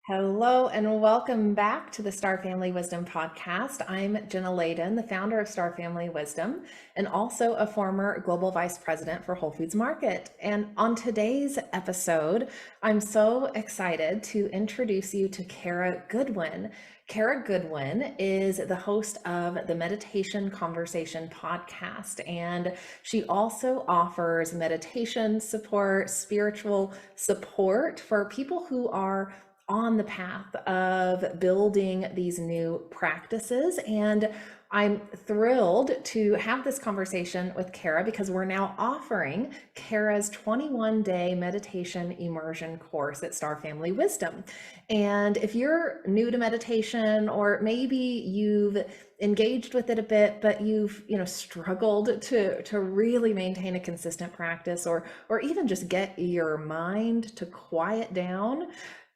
Hello and welcome back to the Star Family Wisdom Podcast. I'm Jenna Layden, the founder of Star Family Wisdom, and also a former global vice president for Whole Foods Market. And on today's episode, I'm so excited to introduce you to Kara Goodwin. Kara Goodwin is the host of the Meditation Conversation podcast, and she also offers meditation support, spiritual support for people who are on the path of building these new practices. And I'm thrilled to have this conversation with Kara because we're now offering Kara's 21-day meditation immersion course at Star Family Wisdom. And if you're new to meditation, or maybe you've engaged with it a bit, but you've struggled to really maintain a consistent practice, or even just get your mind to quiet down,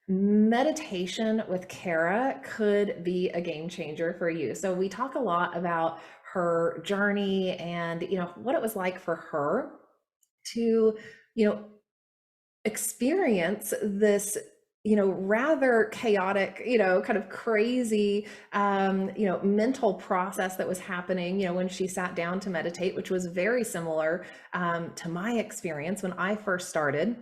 meditation with Kara could be a game changer for you. So we talk a lot about her journey and what it was like for her to experience this rather chaotic, kind of crazy, mental process that was happening, when she sat down to meditate, which was very similar to my experience when I first started.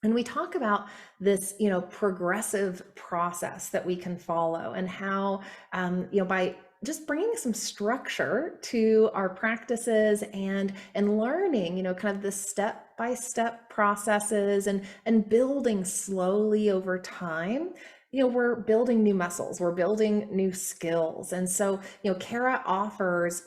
And we talk about this, progressive process that we can follow, and how, by just bringing some structure to our practices and learning, kind of the step-by-step processes and building slowly over time, we're building new muscles, we're building new skills. And so, Kara offers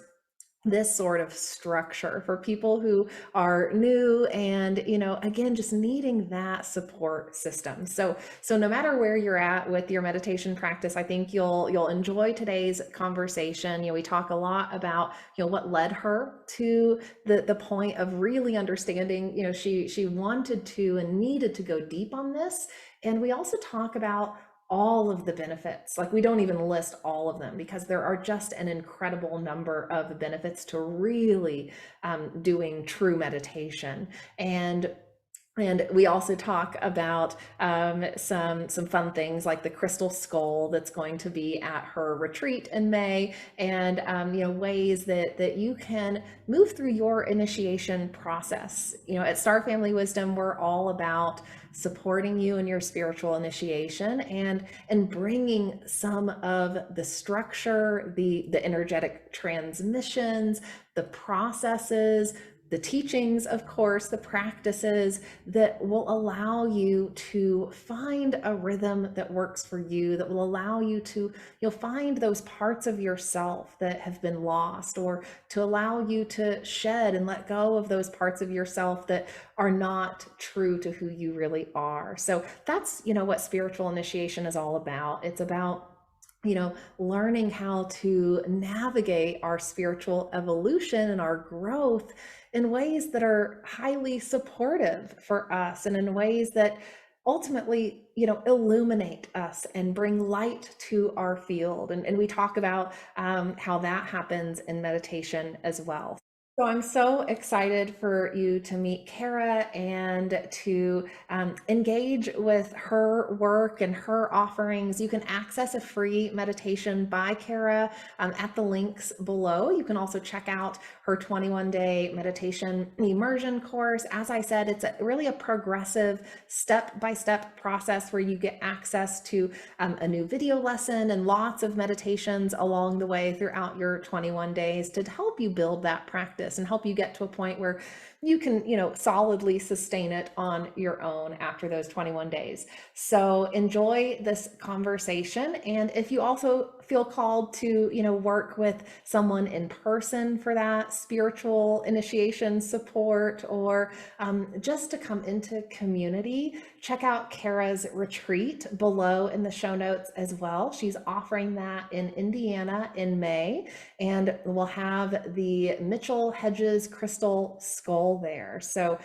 this sort of structure for people who are new and again, just needing that support system. So no matter where you're at with your meditation practice, I think you'll enjoy today's conversation. We talk a lot about what led her to the point of really understanding, she wanted to and needed to go deep on this. And we also talk about all of the benefits. Like, we don't even list all of them because there are just an incredible number of benefits to really doing true meditation. And we also talk about some fun things like the crystal skull that's going to be at her retreat in May, and ways that you can move through your initiation process. At Star Family Wisdom, we're all about supporting you in your spiritual initiation and bringing some of the structure, the energetic transmissions, the processes, the teachings, of course, the practices that will allow you to find a rhythm that works for you, that will allow you to, find those parts of yourself that have been lost, or to allow you to shed and let go of those parts of yourself that are not true to who you really are. So that's, what spiritual initiation is all about. It's about learning how to navigate our spiritual evolution and our growth in ways that are highly supportive for us, and in ways that ultimately, illuminate us and bring light to our field. And we talk about how that happens in meditation as well. So I'm so excited for you to meet Kara and to engage with her work and her offerings. You can access a free meditation by Kara at the links below. You can also check out her 21-day meditation immersion course. As I said, it's really a progressive step-by-step process where you get access to a new video lesson and lots of meditations along the way throughout your 21 days to help you build that practice and help you get to a point where you can, solidly sustain it on your own after those 21 days. So enjoy this conversation. And if you also feel called to, work with someone in person for that spiritual initiation support, or just to come into community, check out Kara's retreat below in the show notes as well. She's offering that in Indiana in May, and we'll have the Mitchell Hedges crystal skull there. So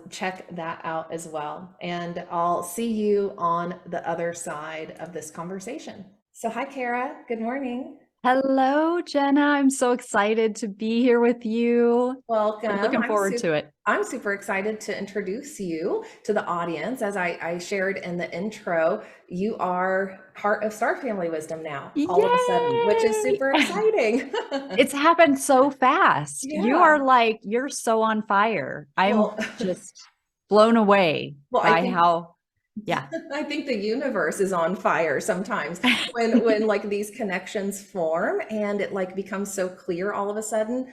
check that out as well. And I'll see you on the other side of this conversation. So hi, Kara. Good morning. Hello, Jenna. I'm so excited to be here with you. Been Welcome. looking forward to it. I'm super excited to introduce you to the audience. As I shared in the intro, you are part of Star Family Wisdom now, all of a sudden, which is Yay! super exciting. It's happened so fast. Yeah. You're so on fire. I'm Well, just blown away well, I by think how, yeah. I think the universe is on fire sometimes when like these connections form and it like becomes so clear all of a sudden.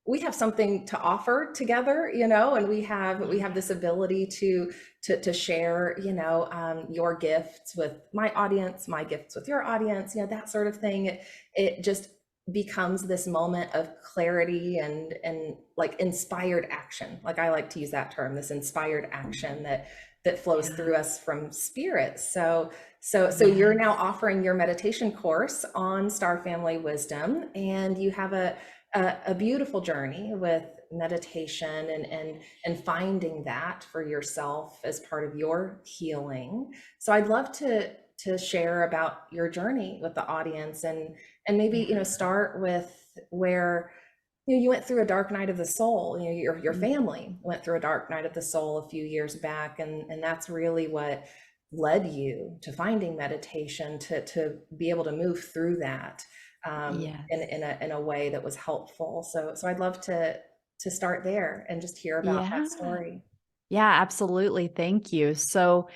We have something to offer together, and we have this ability to share, your gifts with my audience, my gifts with your audience, that sort of thing. It just becomes this moment of clarity and like inspired action. Like I like to use that term, this inspired action that flows Yeah. through us from spirit. So you're now Yes. offering your meditation course on Star Family Wisdom, and you have a beautiful journey with meditation and finding that for yourself as part of your healing. So I'd love to share about your journey with the audience and maybe Yeah. start with where you went through a dark night of the soul. Your Mm. family went through a dark night of the soul a few years back, and that's really what led you to finding meditation to be able to move through that in Yes. a way that was helpful. So I'd love to start there and just hear about that Yeah. story. Yeah, absolutely. Thank you. So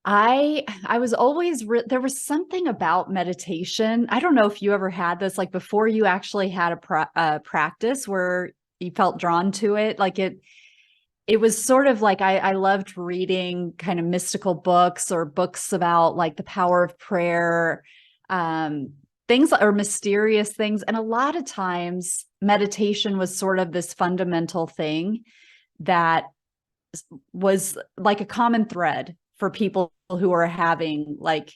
I was always there was something about meditation. I don't know if you ever had this, like before you actually had a practice where you felt drawn to it. Like it was sort of like I loved reading kind of mystical books or books about like the power of prayer, um, things or mysterious things. And a lot of times meditation was sort of this fundamental thing that was like a common thread for people who are having like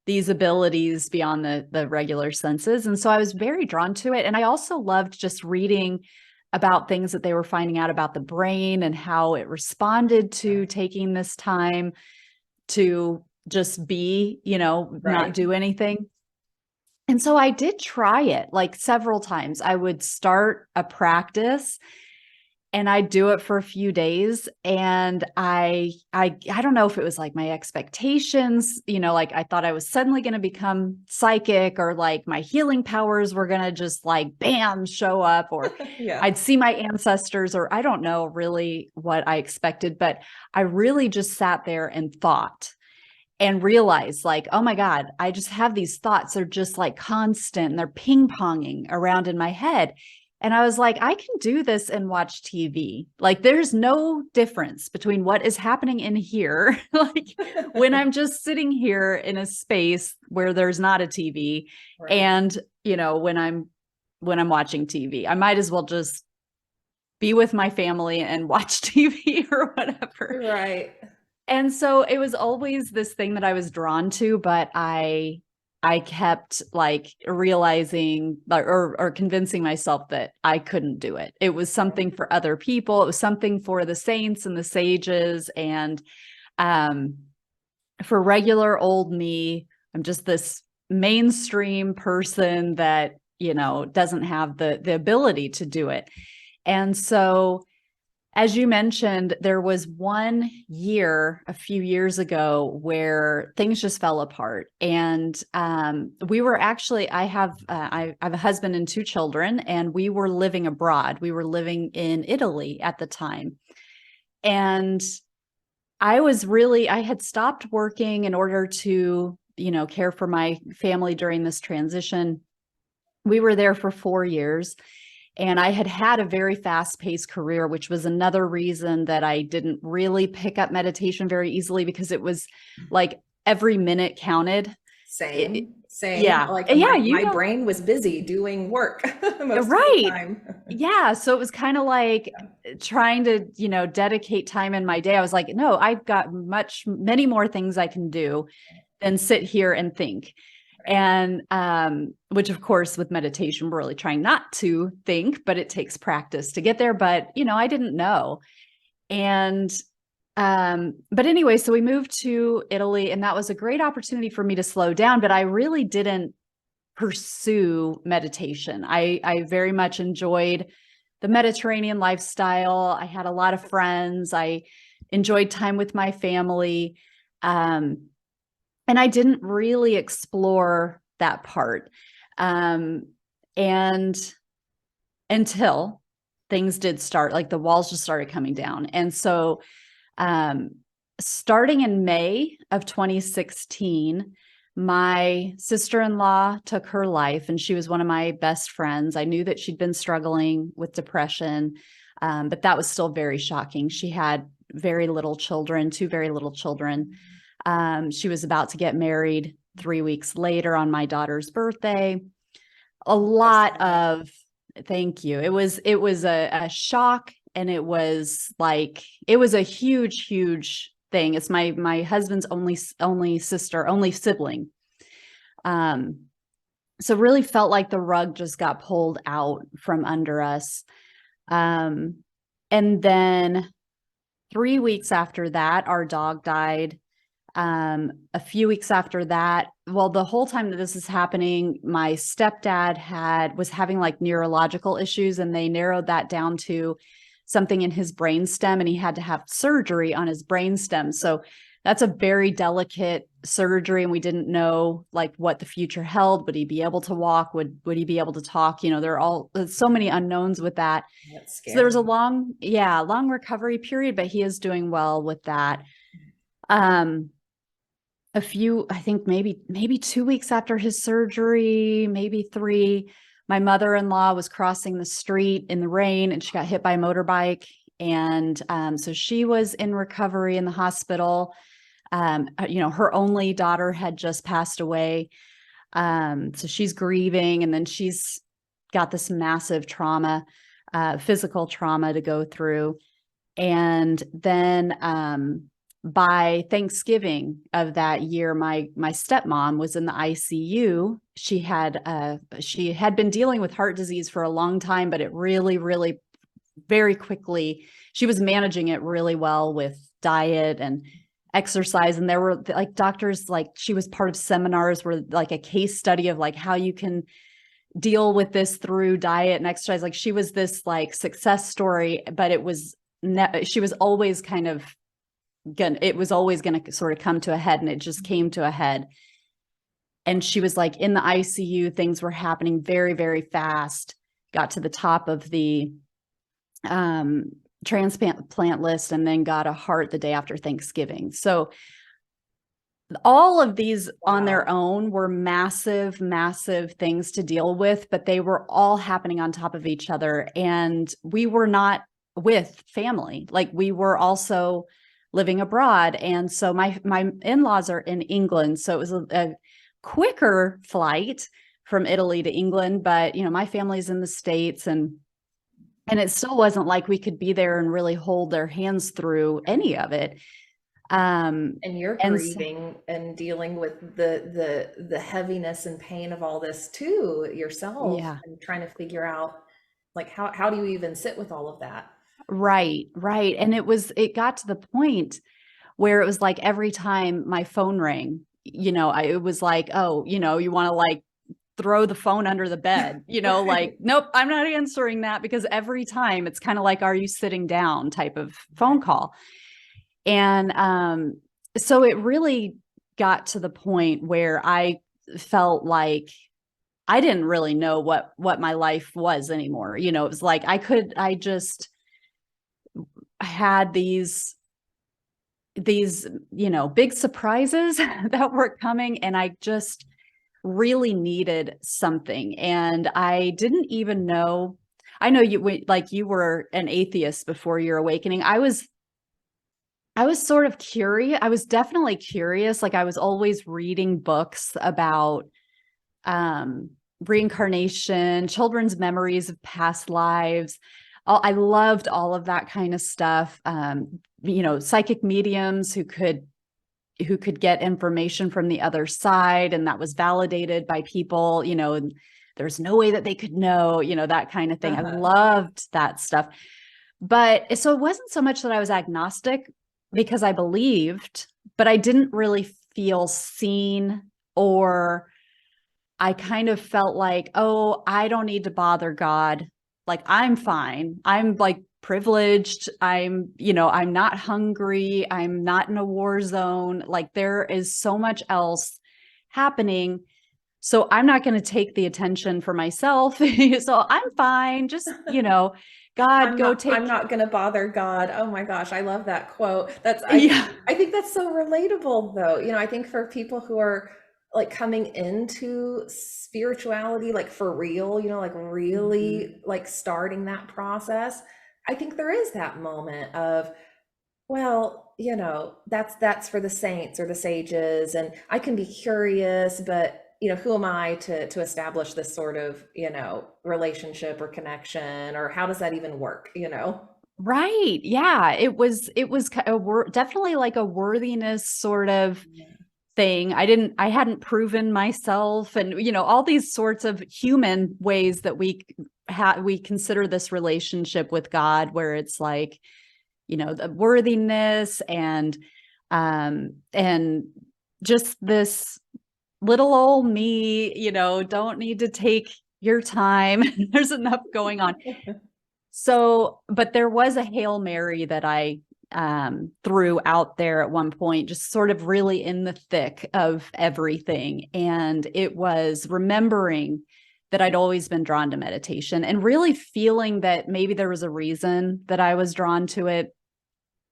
these abilities beyond the regular senses. And so I was very drawn to it. And I also loved just reading about things that they were finding out about the brain and how it responded to taking this time to just be, not Right. do anything. And so I did try it like several times. I would start a practice and I do it for a few days, and I don't know if it was like my expectations, like I thought I was suddenly going to become psychic, or like my healing powers were going to just like bam show up, or Yeah. I'd see my ancestors, or I don't know really what I expected, but I really just sat there and thought and realized like, oh my God, I just have these thoughts. They're just like constant and they're ping-ponging around in my head. And I was like, I can do this and watch TV. Like there's no difference between what is happening in here, like when I'm just sitting here in a space where there's not a TV, Right. and when I'm watching TV. I might as well just be with my family and watch TV or whatever. Right. And so it was always this thing that I was drawn to, but I kept like realizing or convincing myself that I couldn't do it. It was Right. something for other people. It was something for the saints and the sages. And um, for regular old me, I'm just this mainstream person that, doesn't have the ability to do it. And so as you mentioned, there was one year a few years ago where things just fell apart, and we were actually. I have a husband and two children, and we were living abroad. We were living in Italy at the time, and I had stopped working in order to care for my family during this transition. We were there for 4 years. And I had had a very fast paced career, which was another reason that I didn't really pick up meditation very easily, because it was like every minute counted. It, Same. yeah. Like Yeah. my brain was busy doing work most of the Right. time. Yeah. So it was kind of like trying to, dedicate time in my day. I was like, no, I've got many more things I can do than sit here and think. Right. And which of course with meditation we're really trying not to think, but it takes practice to get there. But I didn't know. And but anyway, so we moved to Italy, and that was a great opportunity for me to slow down, but I really didn't pursue meditation. I very much enjoyed the Mediterranean lifestyle. I had a lot of friends. I enjoyed time with my family. And I didn't really explore that part. And until things did start, like the walls just started coming down. And so, starting in May of 2016, my sister-in-law took her life, and she was one of my best friends. I knew that she'd been struggling with depression, but that was still very shocking. She had very little children, two very little children. She was about to get married 3 weeks later on my daughter's birthday. A lot of, thank you. It was a shock, and it was a huge, huge thing. It's my husband's only sibling. So really felt like the rug just got pulled out from under us. And then 3 weeks after that, our dog died. A few weeks after that, well, the whole time that this is happening, my stepdad was having like neurological issues, and they narrowed that down to something in his brainstem, and he had to have surgery on his brainstem. So that's a very delicate surgery, and we didn't know like what the future held. Would he be able to walk? Would he be able to talk? There's so many unknowns with that. That's So there was a scary. long recovery period, but he is doing well with that. I think maybe 2 weeks after his surgery, maybe 3, my mother-in-law was crossing the street in the rain, and she got hit by a motorbike. And so she was in recovery in the hospital. Her only daughter had just passed away. So she's grieving, and then she's got this massive trauma, physical trauma to go through. And then by Thanksgiving of that year, my stepmom was in the ICU. She had been dealing with heart disease for a long time, but it really, really very quickly, she was managing it really well with diet and exercise. And there were like doctors, like she was part of seminars where like a case study of like how you can deal with this through diet and exercise. Like she was this like success story, but she was always it was always going to sort of come to a head, and it just came to a head. And she was like in the ICU, things were happening very, very fast, got to the top of the transplant list, and then got a heart the day after Thanksgiving. So all of these on their own were massive, massive things to deal with, but they were all happening on top of each other. And we were not with family. Like we were also living abroad. And so my in-laws are in England. So it was a quicker flight from Italy to England, but my family's in the States, and it still wasn't like we could be there and really hold their hands through any of it. And you're And grieving and dealing with the heaviness and pain of all this too yourself, yeah, and trying to figure out like how do you even sit with all of that? right. And it got to the point where it was like every time my phone rang, it was like, oh, you want to like throw the phone under the bed, like, nope, I'm not answering that, because every time it's kind of like, are you sitting down type of phone call. And so it really got to the point where I felt like I didn't really know what my life was anymore. It was like I just had these big surprises that were coming, and I just really needed something. And I didn't even know. I know you were an atheist before your awakening. I was sort of curious. I was definitely curious. Like I was always reading books about reincarnation, children's memories of past lives. I loved all of that kind of stuff. Psychic mediums who could get information from the other side, and that was validated by people, and there's no way that they could know, that kind of thing. I loved that stuff. But so it wasn't so much that I was agnostic, because I believed, but I didn't really feel seen, or I kind of felt like, oh, I don't need to bother God. Like, I'm fine. I'm like privileged. I'm not hungry. I'm not in a war zone. Like, there is so much else happening. So I'm not going to take the attention for myself. So I'm fine. Just, God, go I'm take. not gonna bother God. Oh my gosh, I love that quote. Yeah. I think that's so relatable though. I think for people who are like coming into spirituality like for real, like Mhm. really like starting that process, I think there is that moment of, well, that's for the saints or the sages, and I can be curious, but who am I to establish this sort of, relationship or connection, or how does that even work? Right. Yeah. It was definitely like a worthiness sort of Yeah. thing. I hadn't proven myself, and all these sorts of human ways that we consider this relationship with God, where it's like, the worthiness and just this little old me, don't need to take your time. There's enough going on. So, but there was a Hail Mary that I threw out there at one point, just sort of really in the thick of everything. And it was remembering that I'd always been drawn to meditation and really feeling that maybe there was a reason that I was drawn to it.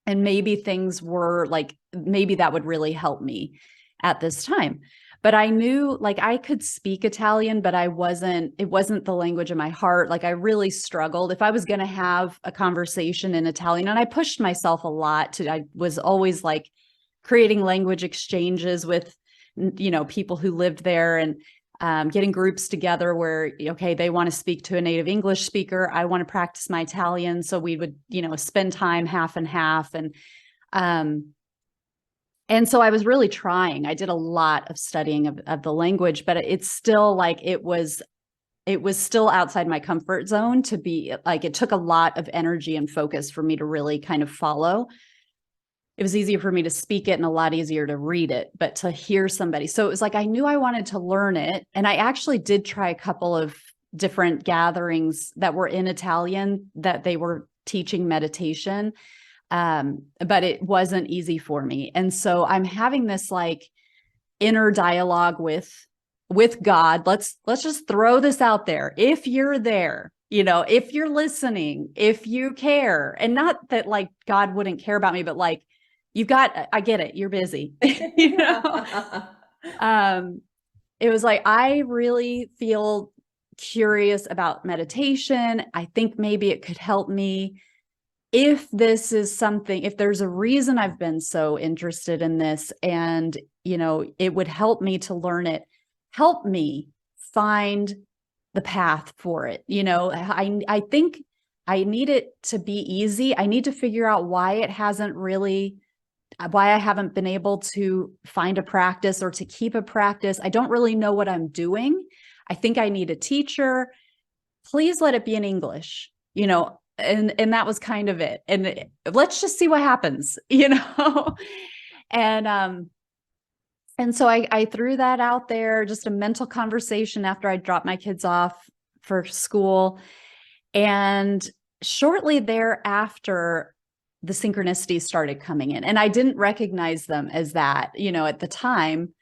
And maybe things were like, maybe that would really help me at this time. But I knew like I could speak Italian, but it wasn't the language of my heart. Like, I really struggled if I was going to have a conversation in Italian. And I pushed myself a lot I was always like creating language exchanges with, people who lived there, and getting groups together where, okay, they want to speak to a native English speaker. I want to practice my Italian. So we would, spend time half and half. Um, and so I was really trying. I did a lot of studying of the language, but it's still like it was still outside my comfort zone to be like, it took a lot of energy and focus for me to really kind of follow. It was easier for me to speak it and a lot easier to read it, but to hear somebody. So it was like, I knew I wanted to learn it. And I actually did try a couple of different gatherings that were in Italian that they were teaching meditation. But it wasn't easy for me. And so I'm having this like inner dialogue with God. Let's just throw this out there. If you're there, if you're listening, if you care, and not that like God wouldn't care about me, but like, I get it. You're busy, you know? Yeah. Um, it was like, I really feel curious about meditation. I think maybe it could help me. If there's a reason I've been so interested in this, and, it would help me to learn it, help me find the path for it. I think I need it to be easy. I need to figure out why I haven't been able to find a practice or to keep a practice. I don't really know what I'm doing. I think I need a teacher. Please let it be in English, and that was kind of it. And let's just see what happens, And and so I threw that out there, just a mental conversation after I dropped my kids off for school. And shortly thereafter, the synchronicities started coming in, and I didn't recognize them as that, at the time.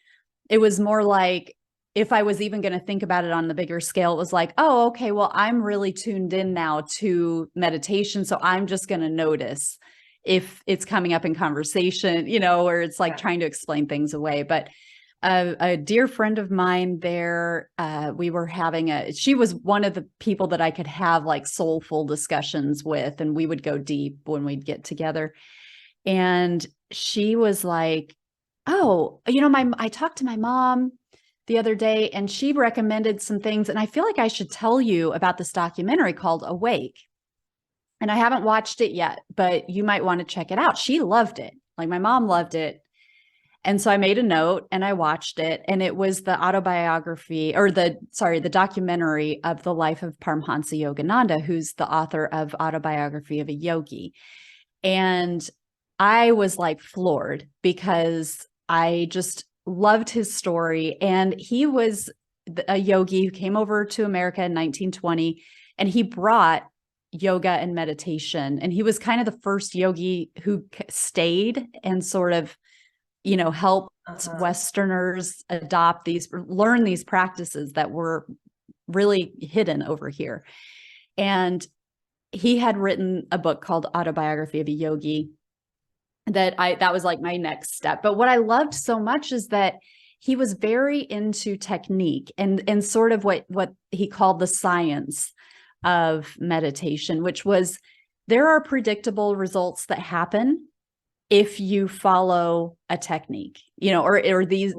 It was more like, if I was even going to think about it on the bigger scale, it was like, oh, okay, well, I'm really tuned in now to meditation. So I'm just going to notice if it's coming up in conversation, where it's like trying to explain things away. But a dear friend of mine there, she was one of the people that I could have like soulful discussions with, and we would go deep when we'd get together. And she was like, oh, I talked to my mom the other day, and she recommended some things. And I feel like I should tell you about this documentary called Awake. And I haven't watched it yet, but you might want to check it out. She loved it. Like, my mom loved it. And so I made a note and I watched it. And it was the the documentary of the life of Paramahansa Yogananda, who's the author of Autobiography of a Yogi. And I was like floored because I just loved his story. And he was a yogi who came over to America in 1920, and he brought yoga and meditation. And he was kind of the first yogi who stayed and sort of, helped Westerners learn these practices that were really hidden over here. And he had written a book called Autobiography of a Yogi that was like my next step. But what I loved so much is that he was very into technique and sort of what he called the science of meditation, which was there are predictable results that happen if you follow a technique, or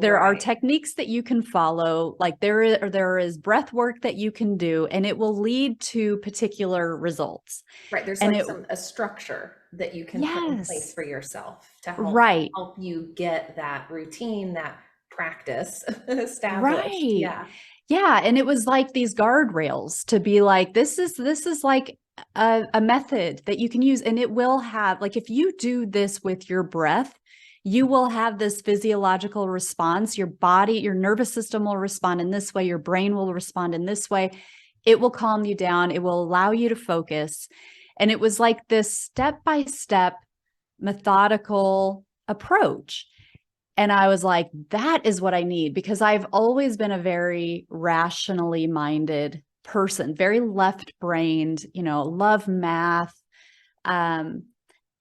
there are techniques that you can follow, like there is breath work that you can do, and it will lead to particular results. Right. There's like a structure that you can put in place for yourself to help you get that routine, that practice established. Right. Yeah. Yeah. And it was like these guardrails to be like, this is like a method that you can use, and it will have, like, if you do this with your breath, you will have this physiological response. Your body, your nervous system will respond in this way. Your brain will respond in this way. It will calm you down. It will allow you to focus. And it was like this step-by-step methodical approach. And I was like, that is what I need, because I've always been a very rationally minded person, very left-brained, love math, and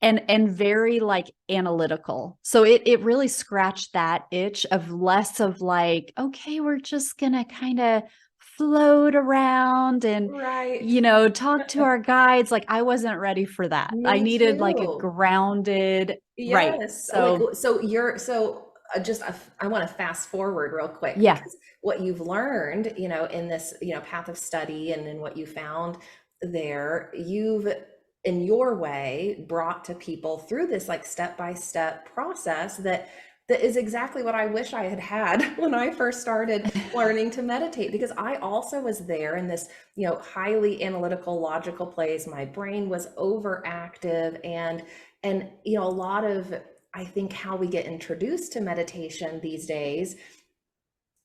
very like analytical. So it really scratched that itch of less of like, okay, we're just gonna kind of float around and talk to our guides. Like, I wasn't ready for that. I needed like a grounded, right? I want to fast forward real quick, because what you've learned, in this, path of study, and in what you found there, you've in your way brought to people through this like step-by-step process that is exactly what I wish I had had when I first started learning to meditate, because I also was there in this, highly analytical, logical place. My brain was overactive, and a lot of, I think, how we get introduced to meditation these days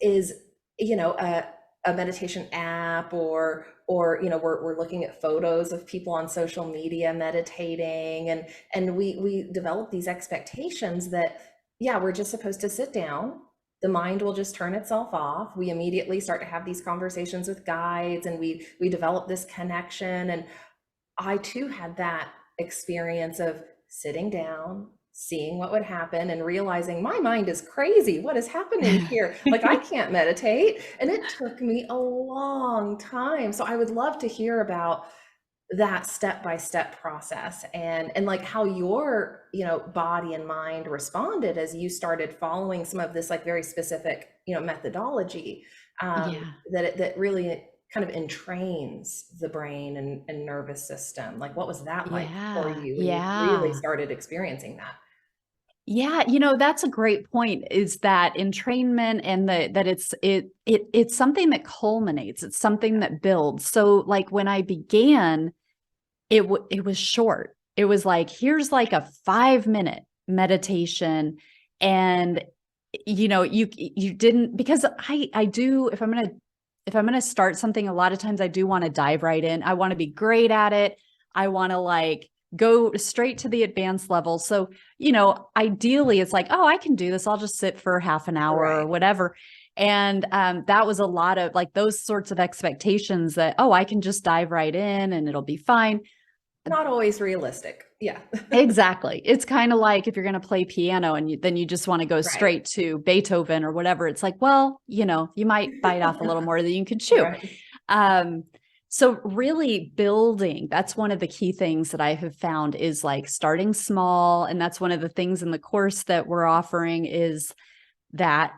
is, a meditation app, or we're looking at photos of people on social media meditating, and we develop these expectations that, we're just supposed to sit down. The mind will just turn itself off. We immediately start to have these conversations with guides, and we develop this connection. And I too had that experience of sitting down, seeing what would happen, and realizing my mind is crazy. What is happening here? Like, I can't meditate. And it took me a long time. So I would love to hear about that step-by-step process, and like how your, body and mind responded as you started following some of this like very specific, methodology, that really kind of entrains the brain and nervous system. Like, what was that like for you when you really started experiencing that? Yeah, that's a great point, is that entrainment, and that it's something that culminates. It's something that builds. So like when I began, it was short. It was like, here's like a 5-minute meditation. And, you didn't, because I do, if I'm going to start something, a lot of times I do want to dive right in. I want to be great at it. I want to like go straight to the advanced level. So, ideally it's like, oh, I can do this. I'll just sit for half an hour or whatever. And that was a lot of like those sorts of expectations that, oh, I can just dive right in and it'll be fine. Not always realistic. Yeah. Exactly. It's kind of like if you're going to play piano and then you just want to go straight to Beethoven or whatever. It's like, well, you might bite off a little more than you can chew. So really building, that's one of the key things that I have found, is like starting small. And that's one of the things in the course that we're offering, is that,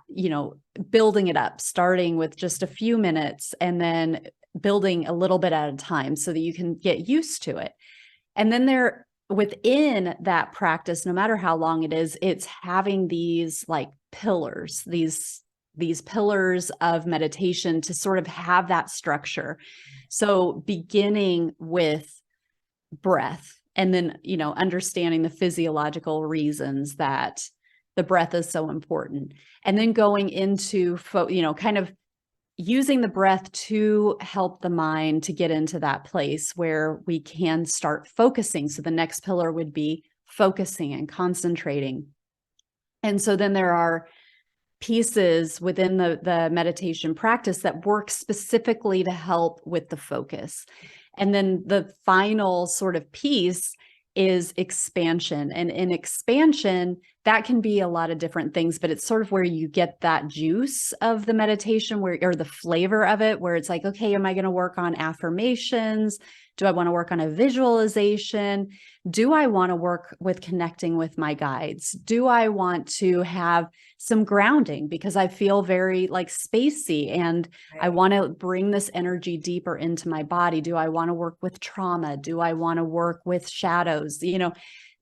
building it up, starting with just a few minutes and then building a little bit at a time so that you can get used to it. And then within that practice, no matter how long it is, it's having these like pillars, these pillars of meditation to sort of have that structure. So beginning with breath, and then, understanding the physiological reasons that the breath is so important. And then going into, kind of using the breath to help the mind to get into that place where we can start focusing. So the next pillar would be focusing and concentrating. And so then there are pieces within the meditation practice that work specifically to help with the focus. And then the final sort of piece is expansion. And in expansion, that can be a lot of different things, but it's sort of where you get that juice of the meditation or the flavor of it, where it's like, okay, am I going to work on affirmations? Do I want to work on a visualization? Do I want to work with connecting with my guides? Do I want to have some grounding because I feel very like spacey and I want to bring this energy deeper into my body? Do I want to work with trauma? Do I want to work with shadows?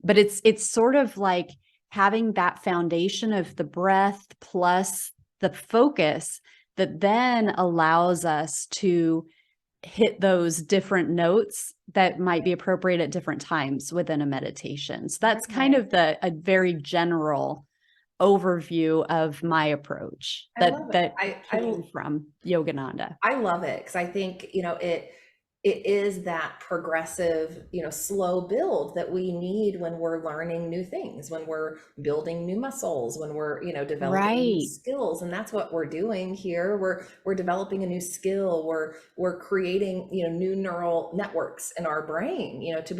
But it's sort of like having that foundation of the breath plus the focus that then allows us to hit those different notes that might be appropriate at different times within a meditation. So that's kind of a very general overview of my approach that came from Yogananda. I love it because I think, it is that progressive, slow build that we need when we're learning new things, when we're building new muscles, when we're, developing new skills. And that's what we're doing here. We're developing a new skill. We're creating, new neural networks in our brain, to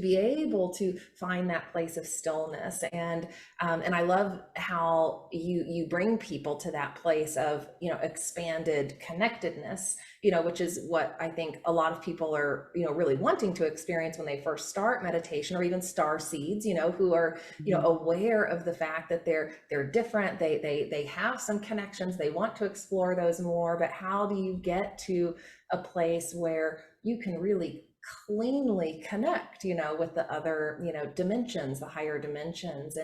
be able to find that place of stillness. And I love how you bring people to that place of, expanded connectedness, which is what I think a lot of people are, really wanting to experience when they first start meditation, or even star seeds, who are, aware of the fact that they're different. They have some connections. They want to explore those more, but how do you get to a place where you can really cleanly connect, with the other, dimensions, the higher dimensions,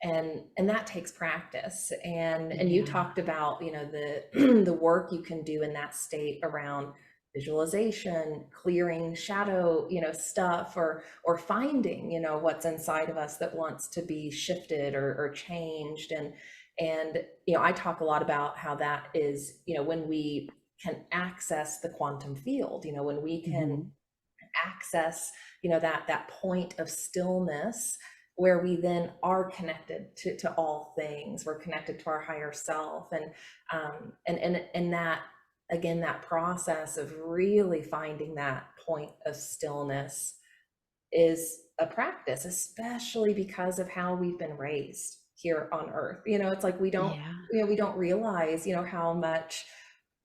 and that takes practice. And you talked about, the the work you can do in that state around visualization, clearing shadow, stuff, or finding, what's inside of us that wants to be shifted or changed. And I talk a lot about how that is, when we can access the quantum field, when we can access, that point of stillness where we then are connected to all things. We're connected to our higher self. And that, again, that process of really finding that point of stillness is a practice, especially because of how we've been raised here on earth. It's like we don't realize, how much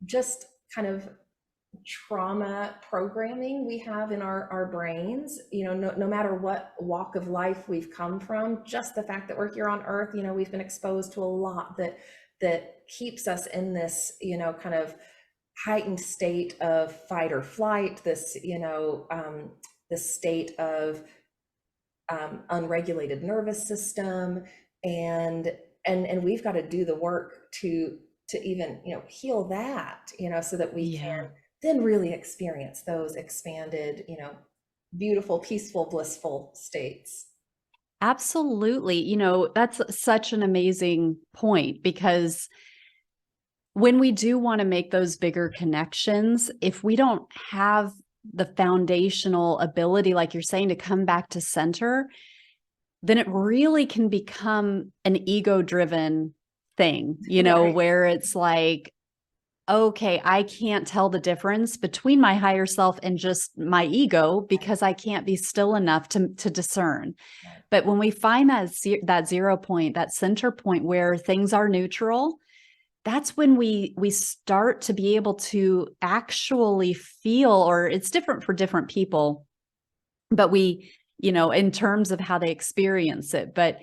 just kind of trauma programming we have in our brains, no matter what walk of life we've come from. Just the fact that we're here on earth, we've been exposed to a lot that keeps us in this, kind of heightened state of fight or flight, this, this state of unregulated nervous system. And we've got to do the work to even, heal that, so that we can then really experience those expanded, beautiful, peaceful, blissful states. Absolutely. That's such an amazing point, because when we do want to make those bigger connections, if we don't have the foundational ability, like you're saying, to come back to center, then it really can become an ego-driven thing, where it's like, okay, I can't tell the difference between my higher self and just my ego because I can't be still enough to discern. But when we find that 0 point, that center point where things are neutral, that's when we start to be able to actually feel, or it's different for different people, but we, in terms of how they experience it. But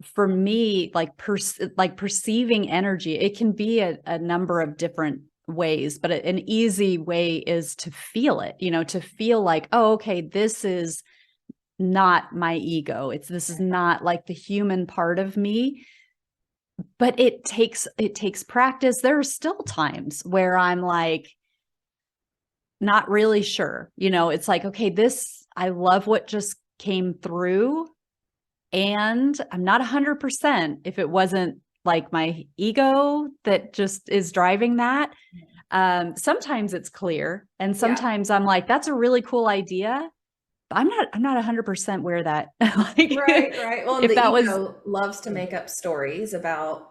for me, like perceiving energy, it can be a number of different ways, but an easy way is to feel it, to feel like, oh, okay, this is not my ego. This is not like the human part of me. But it takes practice. There are still times where I'm like, not really sure, it's like, okay, I love what just came through, and I'm not 100% if it wasn't like my ego that just is driving that. Sometimes it's clear, and Yeah. sometimes I'm like, that's a really cool idea, but I'm not 100% where that, like, Right, right. Well, and if the that was, ego loves to make up stories about,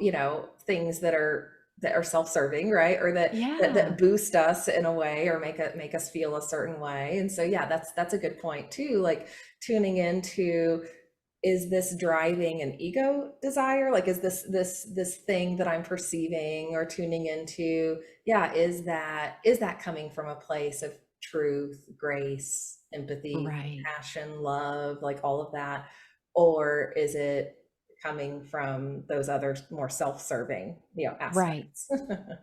things that are self-serving, right? Or that yeah, boost us in a way or make us feel a certain way. And so yeah, that's a good point too. Like tuning into, is this driving an ego desire? Like, is this thing that I'm perceiving or tuning into, yeah, is that coming from a place of truth, grace, empathy, right, compassion, love, like all of that? Or is it coming from those other more self-serving, right, aspects?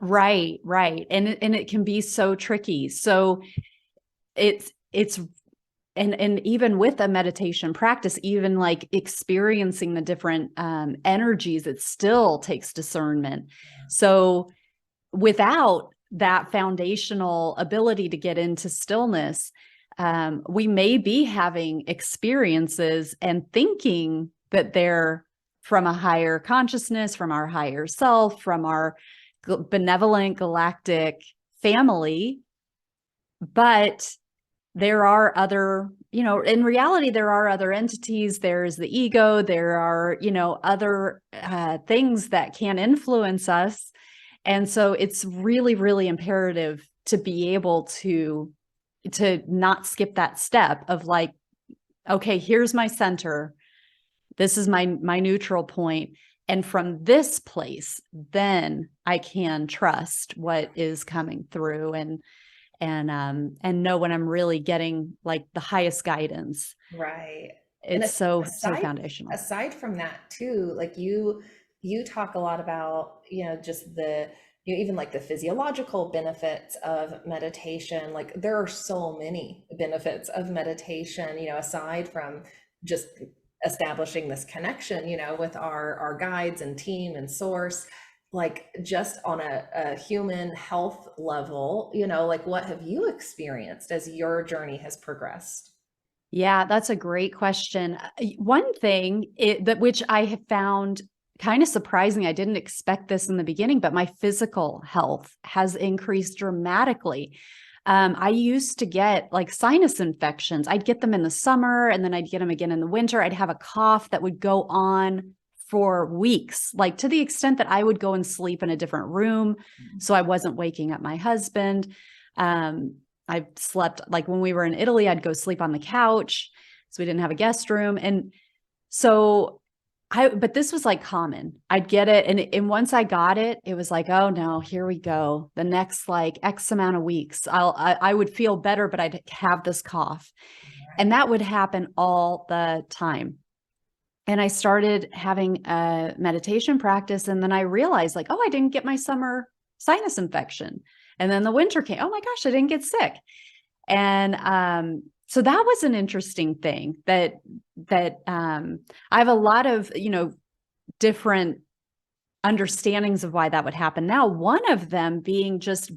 right. And it can be so tricky. So it's and even with a meditation practice, even like experiencing the different energies, it still takes discernment. So without that foundational ability to get into stillness, we may be having experiences and thinking that they're from a higher consciousness, from our higher self, from our benevolent galactic family. But there are other, in reality, there are other entities. There's the ego. There are, other things that can influence us. And so it's really, really imperative to be able to not skip that step of like, okay, here's my center. This is my neutral point. And from this place, then I can trust what is coming through and know when I'm really getting like the highest guidance. Right. And It's so aside foundational. aside from that too, like you talk a lot about, just even like the physiological benefits of meditation. Like there are so many benefits of meditation, aside from just establishing this connection, with our guides and team and source. Like just on a human health level, like what have you experienced as your journey has progressed? Yeah, that's a great question. One thing that which I have found kind of surprising, I didn't expect this in the beginning, but my physical health has increased dramatically. I used to get like sinus infections. I'd get them in the summer and then I'd get them again in the winter. I'd have a cough that would go on for weeks, like to the extent that I would go and sleep in a different room. So I wasn't waking up my husband. Um, I slept like when we were in Italy, I'd go sleep on the couch. So we didn't have a guest room. And so but this was like common. I'd get it. And once I got it, it was like, oh no, here we go. The next like X amount of weeks, I would feel better, but I'd have this cough. And that would happen all the time. And I started having a meditation practice. And then I realized, like, oh, I didn't get my summer sinus infection. And then the winter came. Oh my gosh, I didn't get sick. And so that was an interesting thing that I have a lot of, different understandings of why that would happen. Now, one of them being just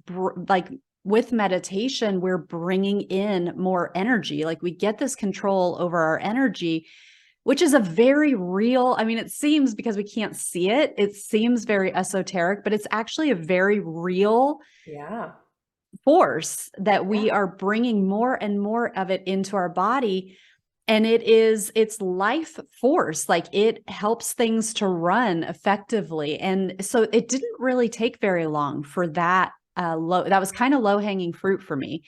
like with meditation, we're bringing in more energy. Like we get this control over our energy, which is a very real, I mean, it seems because we can't see it, it seems very esoteric, but it's actually a very real Yeah. force that Yeah. we are bringing more and more of it into our body. And it's life force, like it helps things to run effectively. And so it didn't really take very long for that that was kind of low hanging fruit for me.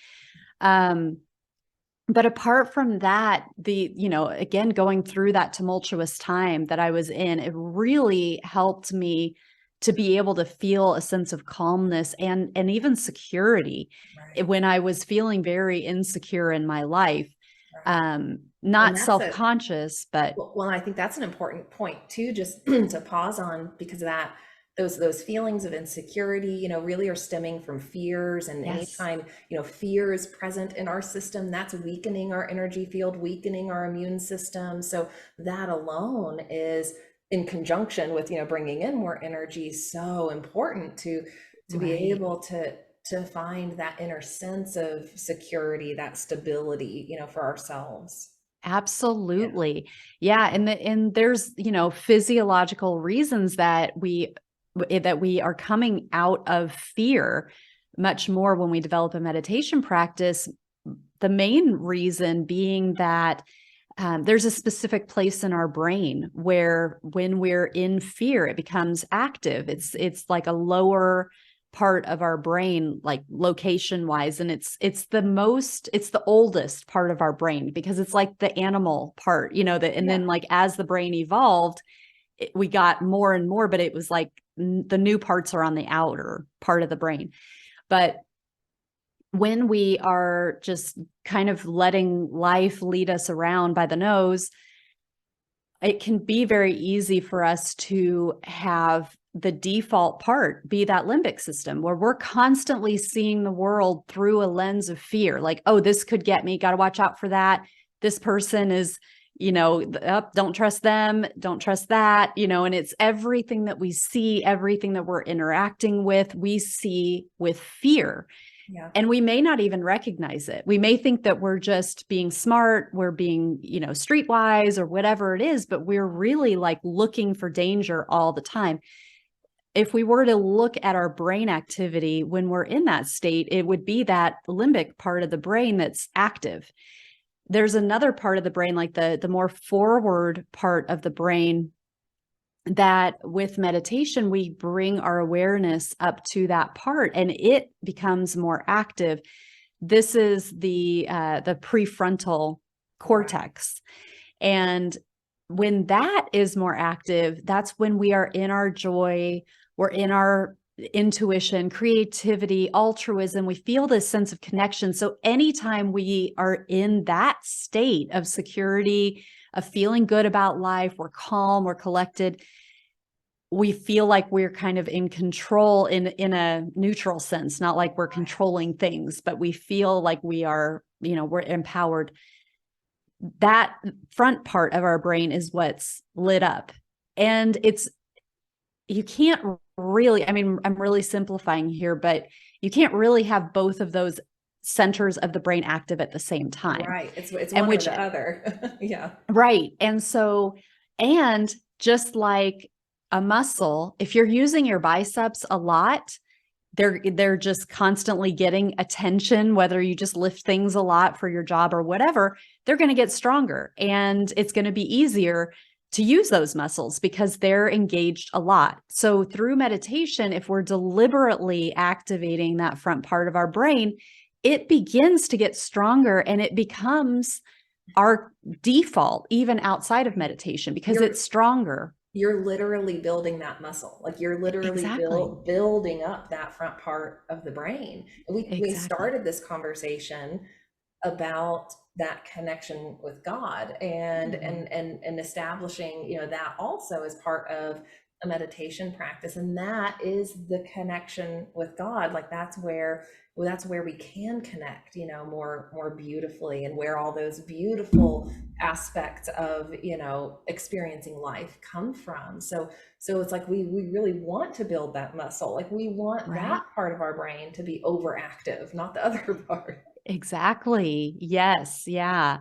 But apart from that, again, going through that tumultuous time that I was in, it really helped me to be able to feel a sense of calmness and even security Right. when I was feeling very insecure in my life. Right. And Not that's a self-conscious, but well, I think that's an important point too, just to pause on, because that those feelings of insecurity, really are stemming from fears. And yes, anytime, fear is present in our system, that's weakening our energy field, weakening our immune system. So that alone is in conjunction with, bringing in more energy, so important to be right. able to find that inner sense of security, that stability, for ourselves. Yeah. Absolutely. Yeah. And there's, physiological reasons that we are coming out of fear much more when we develop a meditation practice. The main reason being that there's a specific place in our brain where when we're in fear, it becomes active. It's like a lower part of our brain, like location wise. And it's the oldest part of our brain because it's like the animal part, and Yeah. then like as the brain evolved, we got more and more, but it was like the new parts are on the outer part of the brain. But when we are just kind of letting life lead us around by the nose, it can be very easy for us to have the default part be that limbic system where we're constantly seeing the world through a lens of fear. Like, oh, this could get me. Got to watch out for that. This person is, don't trust them. Don't trust that, and it's everything that we see, everything that we're interacting with, we see with fear. Yeah. And we may not even recognize it. We may think that we're just being smart, we're being, streetwise or whatever it is, but we're really like looking for danger all the time. If we were to look at our brain activity when we're in that state, it would be that limbic part of the brain that's active. There's another part of the brain, like the more forward part of the brain, that with meditation, we bring our awareness up to that part and it becomes more active. This is the prefrontal Right. cortex. And when that is more active, that's when we are in our joy, we're in our intuition, creativity, altruism. We feel this sense of connection. So anytime we are in that state of security, of feeling good about life, we're calm, we're collected, we feel like we're kind of in control in a neutral sense, not like we're controlling things, but we feel like we are, we're empowered. That front part of our brain is what's lit up. And you can't really, I mean, I'm really simplifying here, but you can't really have both of those centers of the brain active at the same time. Right. It's And one or which, the other. Yeah. right. And just like a muscle, if you're using your biceps a lot, they're just constantly getting attention, whether you just lift things a lot for your job or whatever, they're going to get stronger and it's going to be easier to use those muscles because they're engaged a lot. So through meditation, if we're deliberately activating that front part of our brain, it begins to get stronger and it becomes our default even outside of meditation because You're it's stronger. you're literally building that muscle. Like you're literally Exactly. building up that front part of the brain. And we Exactly. started this conversation about that connection with God and Mhm. establishing, that also is part of a meditation practice. And that is the connection with God. Like that's where we can connect, more beautifully, and where all those beautiful aspects of, experiencing life come from. So it's like we really want to build that muscle. Like we want that Right. part of our brain to be overactive, not the other part. Exactly. Yes. Yeah.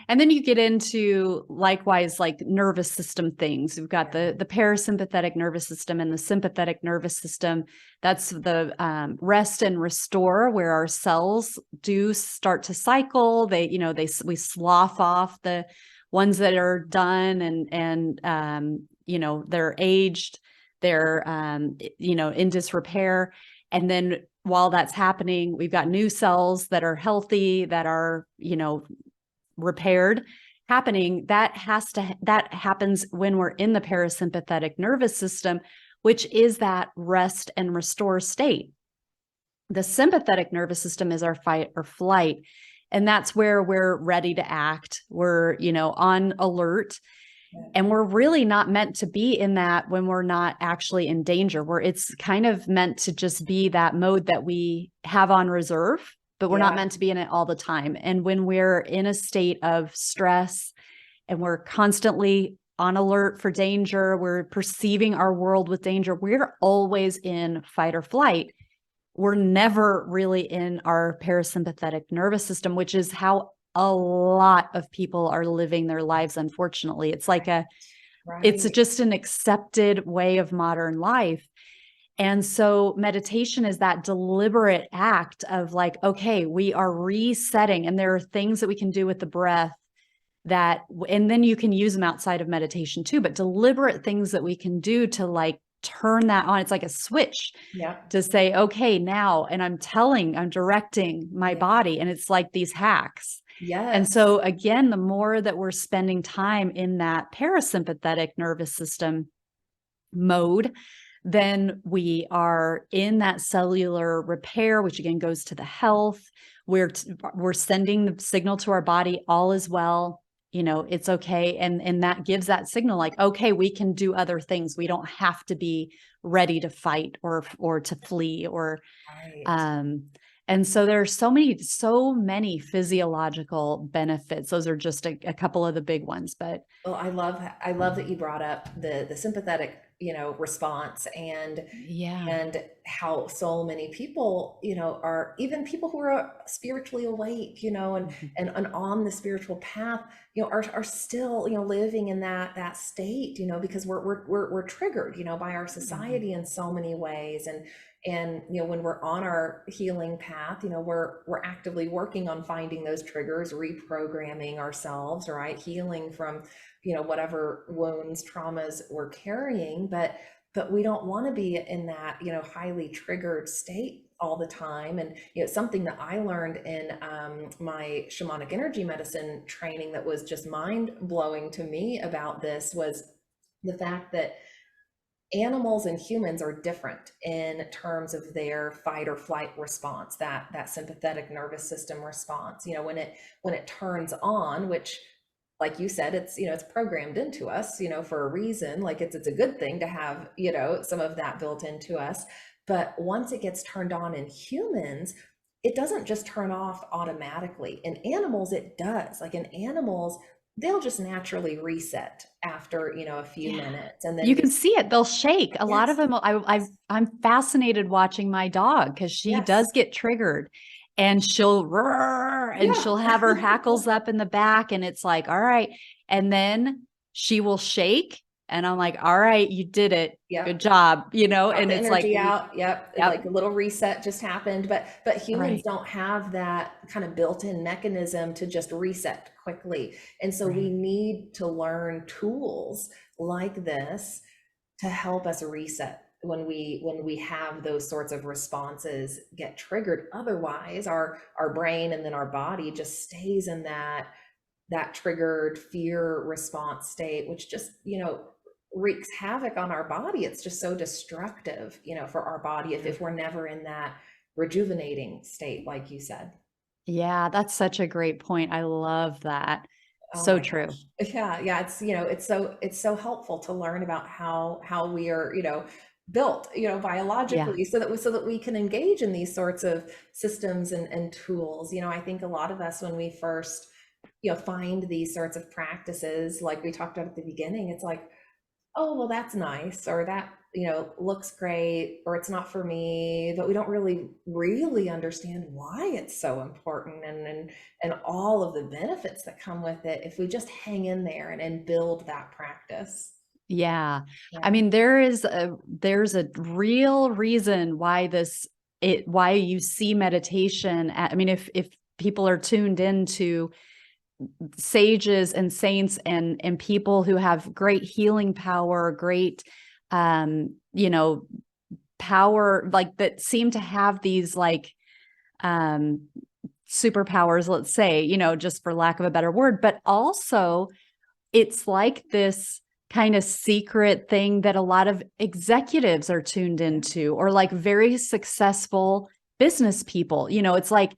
And then you get into likewise like nervous system things. We've got Yeah. the parasympathetic nervous system and the sympathetic nervous system. That's the rest and restore, where our cells do start to cycle. We slough off the ones that are done and they're aged, they're in disrepair. And then while that's happening, we've got new cells that are healthy, that are, repaired happening. That happens when we're in the parasympathetic nervous system, which is that rest and restore state. The sympathetic nervous system is our fight or flight. And that's where we're ready to act. We're, on alert. Yeah. And we're really not meant to be in that when we're not actually in danger, where it's kind of meant to just be that mode that we have on reserve, but we're not Yeah. meant to be in it all the time. And when we're in a state of stress and we're constantly on alert for danger, we're perceiving our world with danger, we're always in fight or flight. We're never really in our parasympathetic nervous system, which is how a lot of people are living their lives, unfortunately. It's like it's Right. just an accepted way of modern life. And so meditation is that deliberate act of like, okay, we are resetting, and there are things that we can do with the breath that, and then you can use them outside of meditation too, but deliberate things that we can do to like turn that on. It's like a switch Yep. to say, okay, now, and I'm directing my Yeah. body. And it's like these hacks. And Yes. so again, the more that we're spending time in that parasympathetic nervous system mode, then we are in that cellular repair, which again goes to the health. We're sending the signal to our body, all is well, it's okay. And that gives that signal like, okay, we can do other things. We don't have to be ready to fight or to flee or Right. um and so there are so many physiological benefits. Those are just a couple of the big ones, but Well, I love that you brought up the sympathetic, response, yeah. and how so many people, are, even people who are spiritually awake, and Mhm. and on the spiritual path, are still, living in that state, because we're triggered, by our Mhm. society in so many ways. And when we're on our healing path, we're actively working on finding those triggers, reprogramming ourselves, right? Healing from, whatever wounds, traumas we're carrying. But we don't want to be in that, highly triggered state all the time. And something that I learned in my shamanic energy medicine training that was just mind blowing to me about this was the fact that animals and humans are different in terms of their fight or flight response, that sympathetic nervous system response. When it turns on, which, like you said, it's programmed into us, for a reason. Like it's a good thing to have, some of that built into us. But once it gets turned on in humans, it doesn't just turn off automatically. In animals, it does. Like in animals, they'll just naturally reset after, a few Yeah. minutes, and then You can just, see it. They'll shake. A lot of yes, them, yes, I'm fascinated watching my dog because she yes, does get triggered and she'll roar and yeah, she'll have her hackles up in the back. And it's like, all right. And then she will shake. And I'm like, all right, you did it. Good yep. job. Got And the it's like, energy out. Yep. Like yep. a little reset just happened. But humans Right. don't have that kind of built-in mechanism to just reset quickly. And so we Right. need to learn tools like this to help us reset when we have those sorts of responses get triggered. Otherwise, our brain and then our body just stays in that triggered fear response state, which just, wreaks havoc on our body. It's just so destructive, for our body if we're never in that rejuvenating state, like you said. Yeah. That's such a great point. I love that. Oh So my true. gosh. Yeah, yeah. It's so helpful to learn about how we are, built, Yeah. biologically, so that we can engage in these sorts of systems and tools. I think a lot of us, when we first, find these sorts of practices, like we talked about at the beginning, it's like, oh, well, that's nice, or that, looks great, or it's not for me, but we don't really understand why it's so important, and all of the benefits that come with it if we just hang in there and build that practice. Yeah. I Yeah. mean, there's a real reason why why you see meditation I mean, if people are tuned into sages and saints and people who have great healing power, great um, you know, power, like that seem to have these like um superpowers, let's say, just for lack of a better word, but also it's like this kind of secret thing that a lot of executives are tuned Yeah. into, or like very successful business people. It's like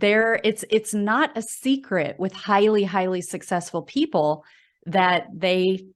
it's not a secret with highly successful people that they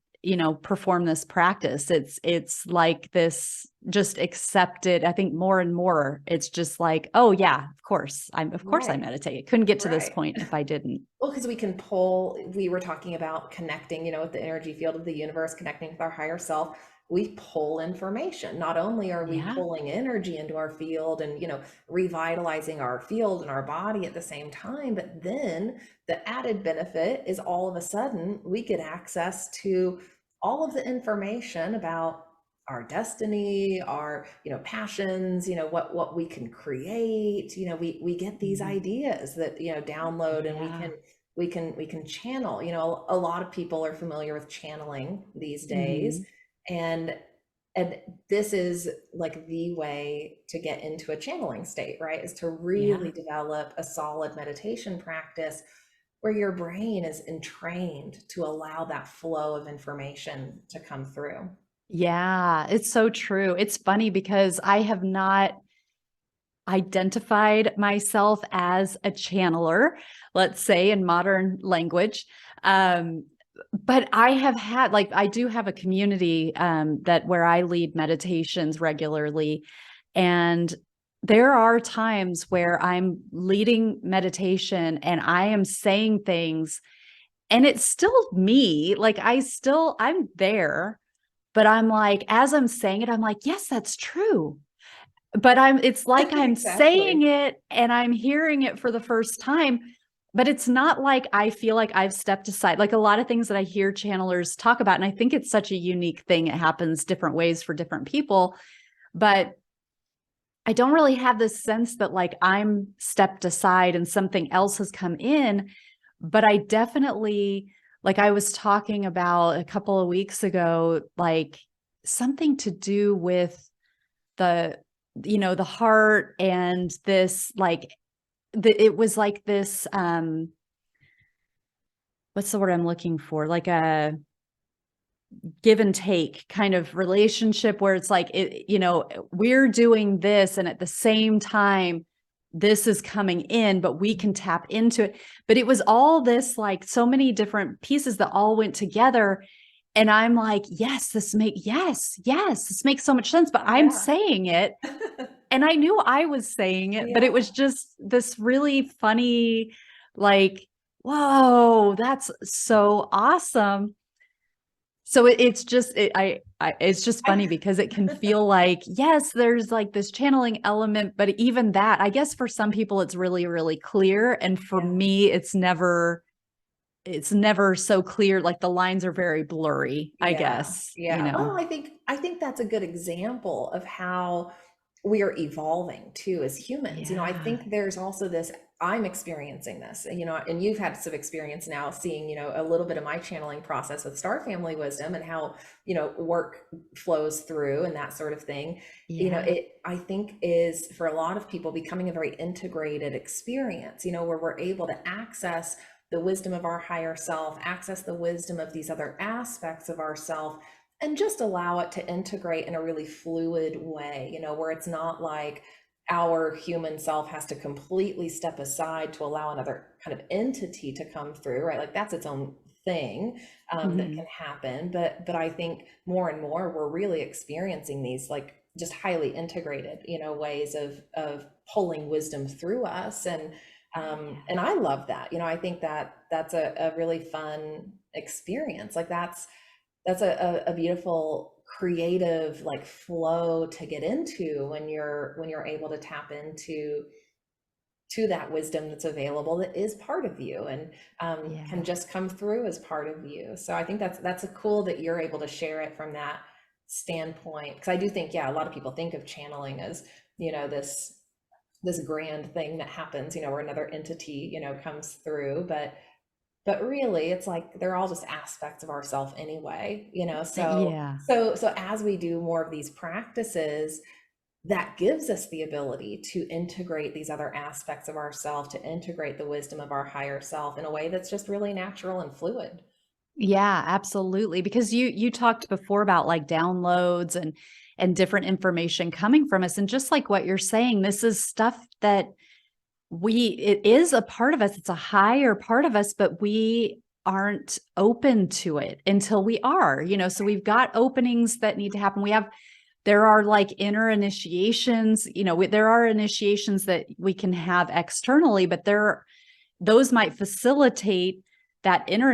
perform this practice. It's like this just accepted. I think more and more it's just like, oh yeah, of course I Right. meditate. Couldn't get to this Right. point if I didn't. Well, because we were talking about connecting, with the energy field of the universe, connecting with our higher self. we pull information. Not only are we Yeah. pulling energy into our field and, revitalizing our field and our body at the same time, but then the added benefit is all of a sudden we get access to all of the information about our destiny, our, passions, what we can create. We get these Mhm. ideas that, download, and Yeah. we can channel. A lot of people are familiar with channeling these days, Mhm. and and this is like the way to get into a channeling state, right? Is to Yeah. really develop a solid meditation practice where your brain is entrained to allow that flow of information to come through. Yeah, it's so true. It's funny because I have not identified myself as a channeler, let's say in modern language. Um, but I have had, like, I do have a community that where I lead meditations regularly. And there are times where I'm leading meditation and I am saying things and it's still me. Like I'm there, but I'm like, as I'm saying it, I'm like, yes, that's true. But it's like I'm saying Exactly. it and I'm hearing it for the first time, but it's not like I feel like I've stepped aside. Like a lot of things that I hear channelers talk about, and I think it's such a unique thing. It happens different ways for different people, but I don't really have this sense that like I'm stepped aside and something else has come in, but I definitely, like I was talking about a couple of weeks ago, like something to do with the the heart and this like it was like this what's the word I'm looking for, like a give and take kind of relationship where it's like we're doing this and at the same time this is coming in, but we can tap into it. But it was all this, like so many different pieces that all went together. And I'm like, yes, this makes so much sense, but I'm Yeah. saying it. And I knew I was saying it, but it was Yeah. just this really funny, like, whoa, that's so awesome. So it's just it's just funny I, because it can feel like, yes, there's like this channeling element, but even that, I guess for some people it's really, really clear. And for yeah. me, it's never so clear. Like the lines are very blurry, I Yeah, guess, yeah. Well, I think that's a good example of how we are evolving too as humans. I Yeah. think there's also this, I'm experiencing this, and you've had some experience now seeing, a little bit of my channeling process with Star Family Wisdom and how, work flows through and that sort of thing. Yeah. It I think is for a lot of people becoming a very integrated experience, where we're able to access the wisdom of our higher self, access the wisdom of these other aspects of ourself, and just allow it to integrate in a really fluid way, where it's not like our human self has to completely step aside to allow another kind of entity to come through, right? Like that's its own thing, that can Mhm. happen. But I think more and more we're really experiencing these like just highly integrated, ways of pulling wisdom through us, and I love that. I think that that's a really fun experience. Like that's a beautiful creative like flow to get into when you're able to tap into that wisdom that's available, that is part of you, and can Yeah. just come through as part of you. So I think that's a cool that you're able to share it from that standpoint, because I do think, yeah, a lot of people think of channeling as, this grand thing that happens, where another entity, comes through, but really it's like they're all just aspects of ourself anyway, so Yeah. so as we do more of these practices, that gives us the ability to integrate these other aspects of ourself, to integrate the wisdom of our higher self in a way that's just really natural and fluid. Yeah, absolutely. Because you talked before about like downloads and different information coming from us. And just like what you're saying, this is stuff that it is a part of us. It's a higher part of us, but we aren't open to it until we are, so we've got openings that need to happen. There are like inner initiations, there are initiations that we can have externally, but those might facilitate that inner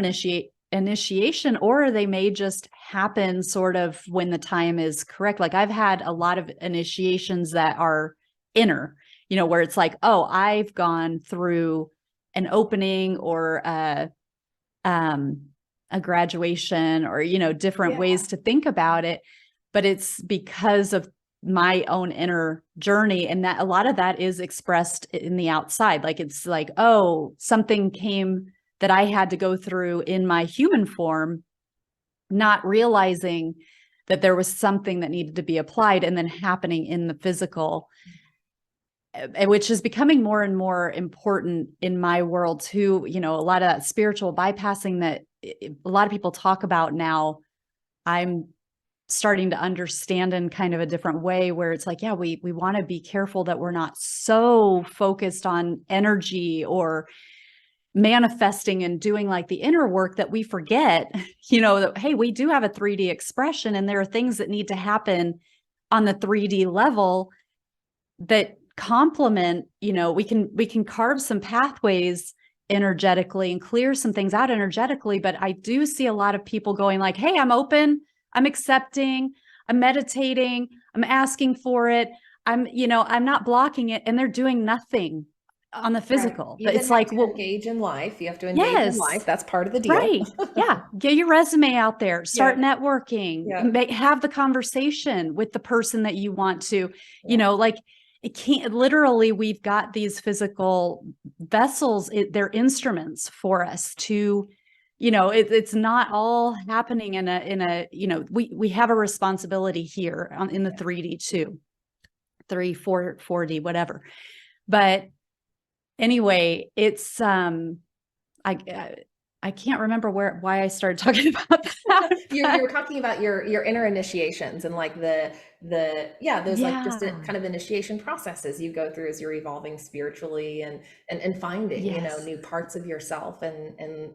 initiation, or they may just happen sort of when the time is correct. Like I've had a lot of initiations that are inner, where it's like, oh, I've gone through an opening or a graduation or, different Yeah. ways to think about it. But it's because of my own inner journey. And that a lot of that is expressed in the outside. Like, it's like, oh, something came that I had to go through in my human form, not realizing that there was something that needed to be applied and then happening in the physical, which is becoming more and more important in my world too. A lot of that spiritual bypassing that a lot of people talk about now, I'm starting to understand in kind of a different way, where it's like, yeah, we want to be careful that we're not so focused on energy or manifesting and doing like the inner work that we forget, that, hey, we do have a 3D expression and there are things that need to happen on the 3D level that complement, we can carve some pathways energetically and clear some things out energetically. But I do see a lot of people going like, hey, I'm open, I'm accepting, I'm meditating, I'm asking for it, I'm not blocking it, and they're doing nothing on the Right. physical. You But then it's have like, to well, engage in life. You have to engage in yes, life. That's part of the deal. right. Yeah. Get your resume out there, start Yeah. networking, Yeah. have the conversation with the person that you want to, Yeah. like, it can't literally, we've got these physical vessels, they're instruments for us to, it's not all happening in a, we have a responsibility here in the 3D too, 4D, whatever. But anyway, it's, I can't remember why I started talking about that. You were talking about your inner initiations and like the yeah, those like just Yeah. kind of initiation processes you go through as you're evolving spiritually and finding, Yes. new parts of yourself and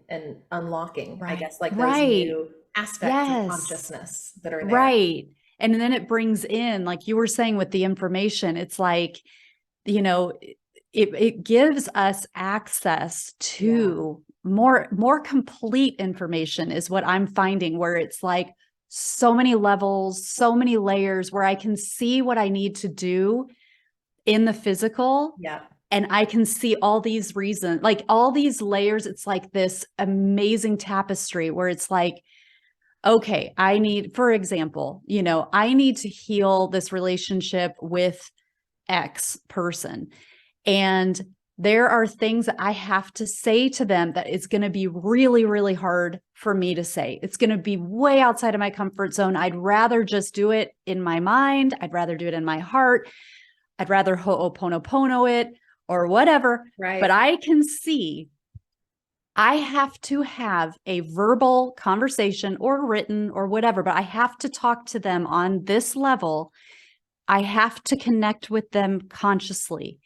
unlocking, I Right. guess, like those Right. new aspects of Yes. consciousness that are there. Right. And then it brings in, like you were saying with the information, it's like, you know, it gives us access Yeah. to more complete information is what I'm finding, where it's like so many levels, so many layers, where I can see what I need to do in the physical, Yeah. and I can see all these reasons, like all these layers. It's like this amazing tapestry where it's like, okay, I need, for example, I need to heal this relationship with X person. And there are things that I have to say to them that it's going to be really, really hard for me to say. It's going to be way outside of my comfort zone. I'd rather just do it in my mind. I'd rather do it in my heart. I'd rather ho'oponopono it or whatever. But Right. I can see I have to have a verbal conversation or written or whatever, but I have to talk to them on this level. I have to connect with them consciously.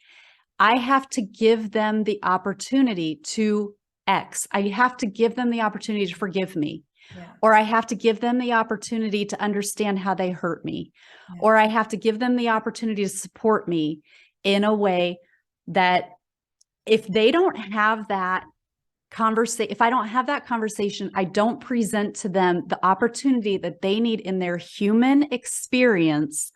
I have to give them the opportunity to X. I have to give them the opportunity to forgive me, Yeah. or I have to give them the opportunity to understand how they hurt me, Yeah. or I have to give them the opportunity to support me in a way that if they don't have that conversation, if I don't have that conversation, I don't present to them the opportunity that they need in their human experience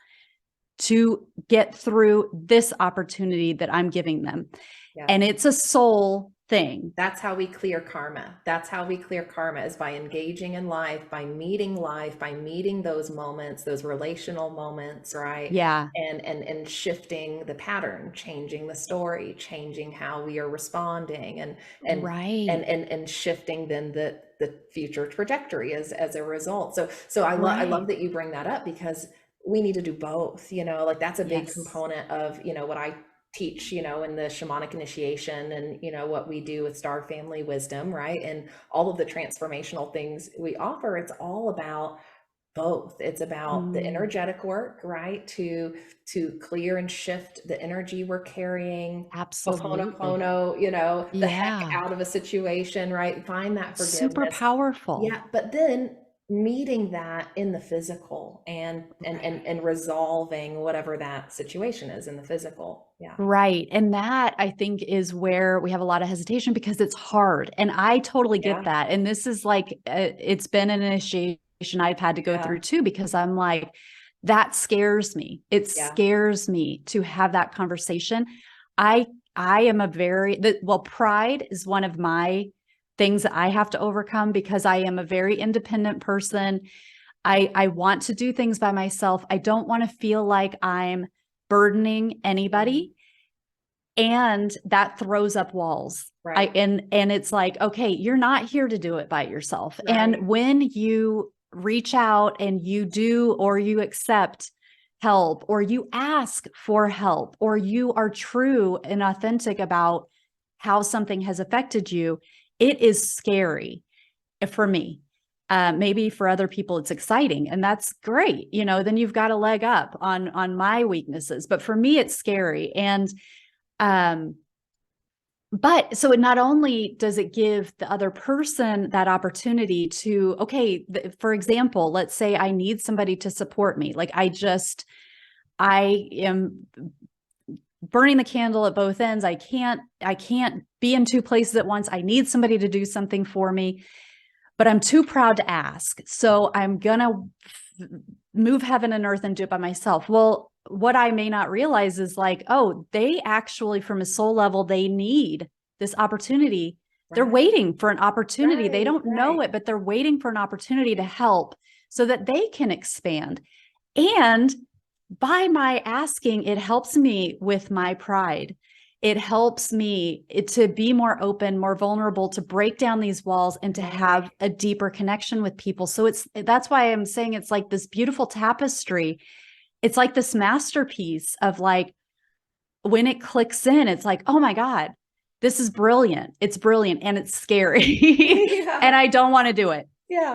to get through this opportunity that I'm giving them. Yeah. And it's a soul thing. That's how we clear karma. That's how we clear karma, is by engaging in life, by meeting those moments, those relational moments, right? Yeah. And shifting the pattern, changing the story, changing how we are responding, and Right. and shifting then the future trajectory as a result. So I love Right. that you bring that up, because we need to do both, like that's a big Yes. component of, what I teach, in the shamanic initiation, and, what we do with star family wisdom, right? And all of the transformational things we offer, it's all about both. It's about the Mm, energetic work, right? To clear and shift the energy we're carrying, absolutely. Ho'oponopono, the heck Yeah. out of a situation, right? Find that Super forgiveness. powerful. Yeah, but then meeting that in the physical and resolving whatever that situation is in the physical. Yeah. Right. And that I think is where we have a lot of hesitation because it's hard. And I totally get Yeah. that. And this is like, it's been an initiation I've had to go Yeah. through too, because I'm like, that scares me. It Yeah. scares me to have that conversation. I, I am a very, well, pride is one of my things that I have to overcome because I am a very independent person. I want to do things by myself. I don't want to feel like I'm burdening Mhm. anybody, and that throws up walls. Right. And it's like, okay, you're not here to do it by yourself. Right. And when you reach out and you do, or you accept help, or you ask for help, or you are true and authentic about how something has affected you, it is scary for me. Maybe for other people it's exciting, and that's great. Then you've got a leg up on my weaknesses. But for me, it's scary. And um, but so it not only does it give the other person that opportunity to, okay, for example, let's say I need somebody to support me. Like I am burning the candle at both ends. I can't be in two places at once. I need somebody to do something for me, but I'm too proud to ask. So I'm going to move heaven and earth and do it by myself. Well, what I may not realize is like, oh, they actually, from a soul level, they need this opportunity. They're Right. waiting for an opportunity. They Right. don't know Right. it, but they're waiting for an opportunity to help so that they can expand. And by my asking, it helps me with my pride. It helps me to be more open, more vulnerable, to break down these walls and to have Right. a deeper connection with people. So that's why I'm saying it's like this beautiful tapestry. It's like this masterpiece of like, when it clicks in, it's like, oh my God, this is brilliant. It's brilliant and it's scary. And Yeah. I don't want to do it. Yeah.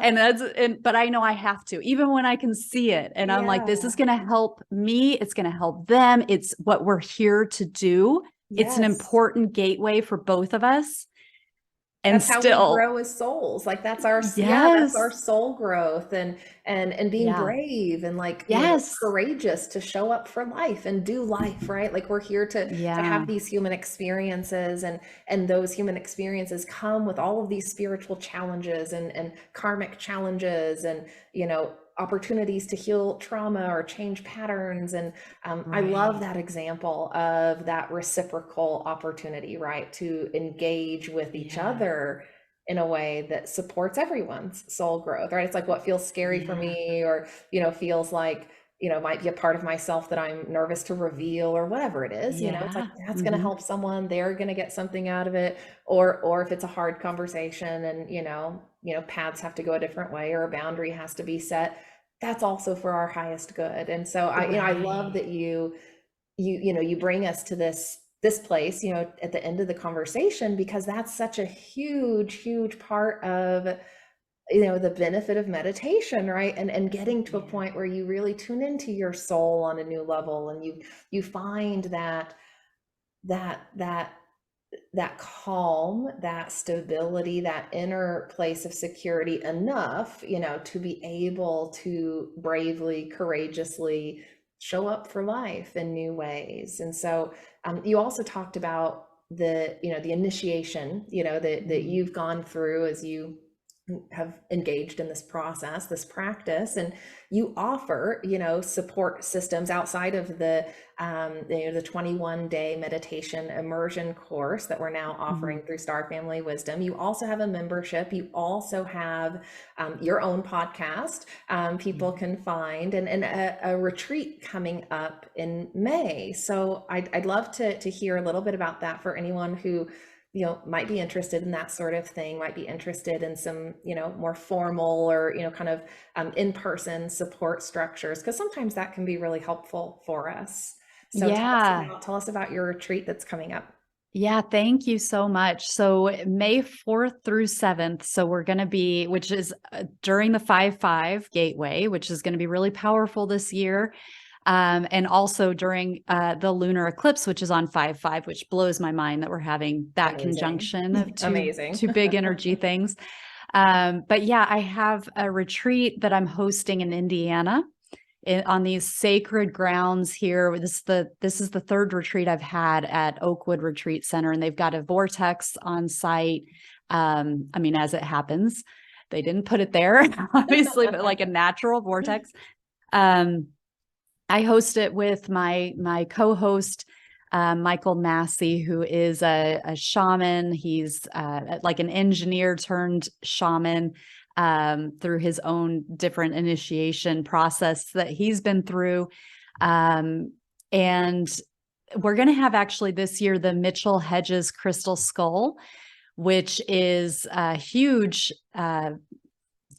But I know I have to, even when I can see it. And I'm like, this is Yeah. going to help me. It's going to help them. It's what we're here to do. It's an Yes. important gateway for both of us. And That's how we still, grow as souls. Like that's our, yeah, that's our yes. soul growth and being Yeah. brave and like, Yes. courageous to show up for life and do life, right? Like we're here to Yeah. have these human experiences, and those human experiences come with all of these spiritual challenges and karmic challenges and, opportunities to heal trauma or change patterns. And I love Right. that example of that reciprocal opportunity, right? To engage with each Yeah. other in a way that supports everyone's soul growth, right? It's like what feels scary for Yeah. me, or, feels like, might be a part of myself that I'm nervous to reveal or whatever it is, it's like Yeah. that's going to Hmm. help someone, they're going to get something out of it. Or if it's a hard conversation and, paths have to go a different way or a boundary has to be set, that's also for our highest good. And so I love Right. that you bring us to this place, at the end of the conversation, because that's such a huge part of, the benefit of meditation, right? And getting to a Yeah. point where you really tune into your soul on a new level, and you find that that calm, that stability, that inner place of security enough, to be able to bravely, courageously show up for life in new ways. And so you also talked about the initiation, that Mhm. you've gone through as you have engaged in this process, this practice, and you offer, support systems outside of the 21-day meditation immersion course that we're now offering Mhm. through Star Family Wisdom. You also have a membership. You also have your own podcast, people Yeah. can find, and a retreat coming up in May. So I'd love to hear a little bit about that for anyone who might be interested in that sort of thing, might be interested in some, more formal or, kind of in-person support structures, because sometimes that can be really helpful for us. So Yeah. tell us about your retreat that's coming up. Yeah, thank you so much. So May 4th through 7th. So we're going to be, which is during the 5/5 gateway, which is going to be really powerful this year. And also during the lunar eclipse, which is on 5/5, which blows my mind that we're having that Amazing. conjunction of two Amazing. two big energy things. But yeah, I have a retreat that I'm hosting in Indiana on these sacred grounds here. This is the third retreat I've had at Oakwood Retreat Center, and they've got a vortex on site. I mean, as it happens, they didn't put it there, obviously, but like a natural vortex. I host it with my co-host, Michael Massey, who is a shaman. He's like an engineer turned shaman, through his own different initiation process that he's been through. And we're going to have actually this year the Mitchell Hedges Crystal Skull, which is a huge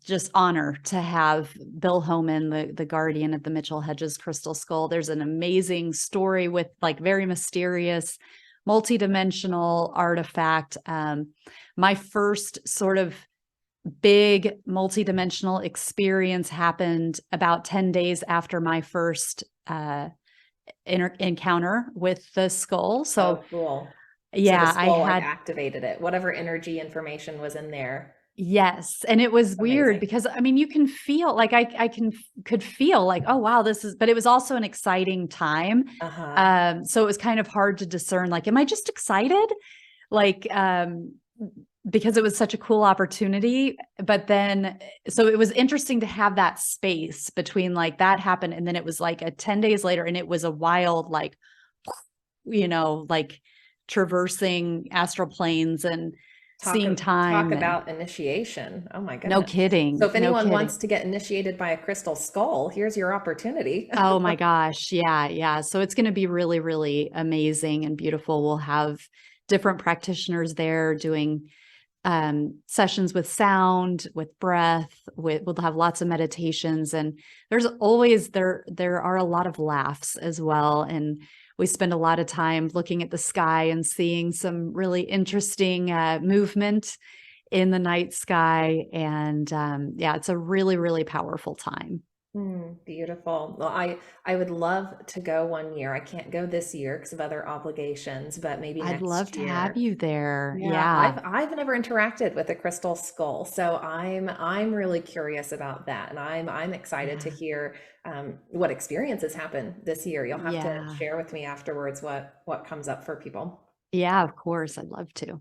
just honor to have Bill Homan, the guardian of the Mitchell Hedges Crystal Skull. There's an amazing story with like very mysterious, multidimensional artifact. My first sort of big multidimensional experience happened about 10 days after my first encounter with the skull. So, Oh, cool. So the yeah, I skull like had. activated it, whatever energy information was in there. Yes, and it was weird Amazing. because I mean you can feel like could feel like, oh wow, this is, but it was also an exciting time. Uh-huh. So it was kind of hard to discern, like, am I just excited? Like because it was such a cool opportunity. But then so it was interesting to have that space between like that happened and then it was like 10 days later and it was a wild like like traversing astral planes and Talk seeing talk time and about initiation. Oh my no goodness. So kidding. if No anyone kidding. wants to get initiated by a crystal skull, here's your opportunity. Oh my gosh. Yeah. Yeah. So it's going to be really, really amazing and beautiful. We'll have different practitioners there doing sessions with sound, with breath, we'll have lots of meditations. And there's always, there are a lot of laughs as well. And we spend a lot of time looking at the sky and seeing some really interesting movement in the night sky. And yeah, it's a really, really powerful time. Beautiful. Well, I would love to go one year. I can't go this year because of other obligations, but maybe I'd love next to have year. you there. Yeah, Yeah. I've never interacted with a crystal skull, so I'm really curious about that, and I'm excited to Yeah. hear what experiences happen this year. You'll have to Yeah. share with me afterwards what comes up for people. Yeah, of course. I'd love to.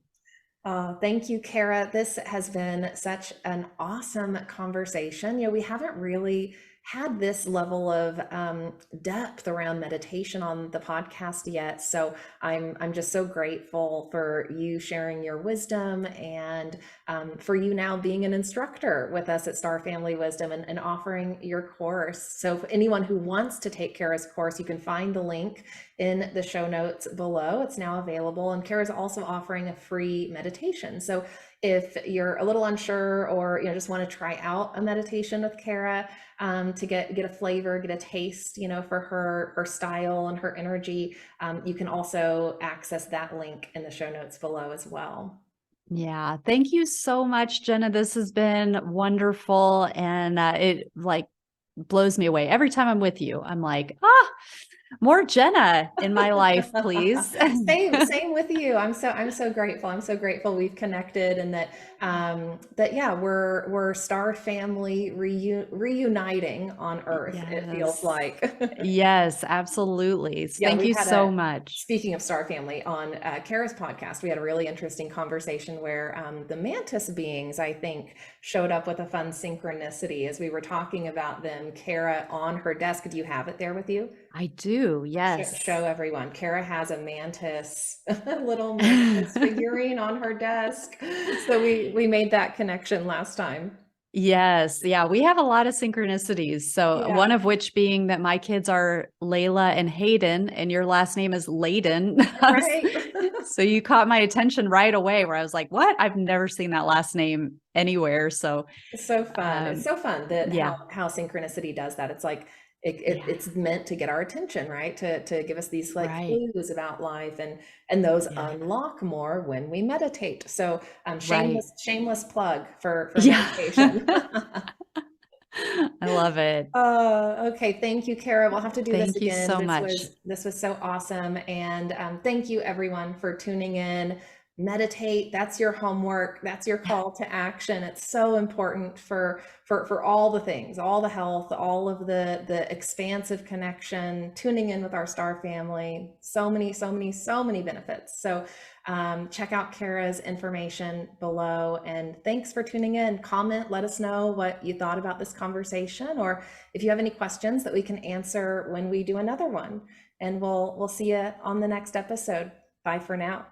Thank you, Kara. This has been such an awesome conversation. We haven't really had this level of depth around meditation on the podcast yet. So I'm just so grateful for you sharing your wisdom and for you now being an instructor with us at Star Family Wisdom and offering your course. So for anyone who wants to take Kara's course, you can find the link in the show notes below. It's now available. And Kara's also offering a free meditation. So if you're a little unsure or just want to try out a meditation with Kara to get a flavor, get a taste, for her style and her energy, you can also access that link in the show notes below as well. Yeah. Thank you so much, Jenna. This has been wonderful. And it like blows me away. Every time I'm with you, I'm like, more Jenna in my life, please. Same with you. I'm so grateful. I'm so grateful we've connected and that yeah, we're Star Family reuniting on Earth, it feels Yes. like. Yes, absolutely. Yeah, Thank we've you had so much. speaking of Star Family, on Kara's podcast, we had a really interesting conversation where the mantis beings, I think, showed up with a fun synchronicity as we were talking about them. Kara on her desk, do you have it there with you? I do. Show Yes. everyone. Kara has a mantis, a little mantis figurine on her desk. So we made that connection last time. Yes. Yeah. We have a lot of synchronicities. So, Yeah, one of which being that my kids are Layla and Hayden, and your last name is Layden. right. So, you caught my attention right away where I was like, what? I've never seen that last name anywhere. So, It's so fun. It's um, so fun that yeah. how synchronicity does that. It's like Yeah. it's meant to get our attention, right? To give us these like Right. clues about life and those Yeah. unlock more when we meditate. So Right. shameless plug for Yeah. meditation. I love it. Okay. Thank you, Kara. We'll have to do this Thank you again. so much. This was so awesome. And thank you everyone for tuning in. meditate. That's your homework. That's your call to action. It's so important for all the things, all the health, all of the expansive connection, tuning in with our star family. So many, so many, so many benefits. So check out Kara's information below, and thanks for tuning in. Comment, let us know what you thought about this conversation, or if you have any questions that we can answer when we do another one. And we'll see you on the next episode. Bye for now.